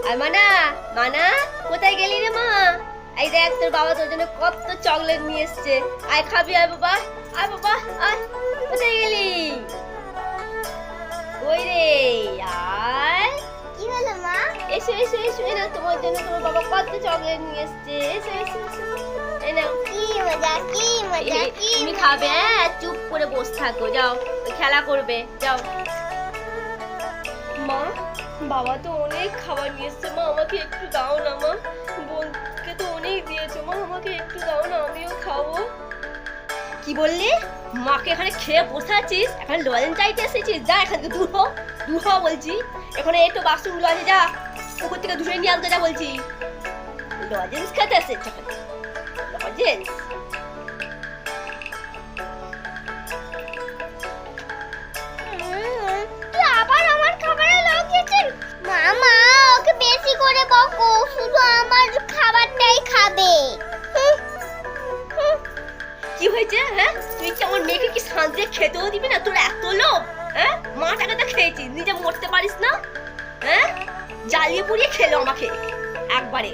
আর মানা, মানা কোথায় গেলি রে মা? এই দেখ তোর বাবা তোর জন্য কত চকলেট নিয়ে এসছে। আয় খাবি, আয় বাবা, আয় বাবা, আয়। কোথায় গেলি? ওই রে, আয়। কি হলো মা? এসো এসো এসো, এই নাও তোমার জন্য তোমার বাবা কত চকলেট নিয়ে এসছে। এসো এসো এসো, এই নাও। কি মজা, কি মজা, কি তুমি খাবে? হ্যাঁ, চুপ করে বসে থাকো, যাও খেলা করবে, যাও। মা, বাবা তো অনেক খাবার নিয়ে এসছে, মা আমাকে একটু দাও না মা। বোনকে তো অনেক দিয়েছো মা, আমাকে একটু দাও না, আমিও খাবো। কি বললি? মাকে এখানে খেয়ে বসে আছিস, এখানে লজেন্স চাইতে এসেছিস? যা এখান থেকে দূর হ, দূর হ বলছি। এখানে একটু বাথরুমগুলো আছে, যা পুকুর থেকে ধুয়ে নিয়ে আনতে যা বলছি। লজেন্স খেতে এসেছে, লজেন্স। তুই আবার আমার খাবারে লাগিয়েছিস? মামা ওকে বেশি করে বকো, শুধু আমার খাবারটাই খাবে। কি হয়েছে? হ্যাঁ, তুই কি আমার মেয়েকে কি শান্তিতে খেতেও দিবি না? তোর এত লোভ? হ্যাঁ, মাটাকে তো খেয়েছিস, নিজে মরতে পারিস না? হ্যাঁ, জ্বালিয়ে পুড়িয়ে খেলো আমাকে একবারে।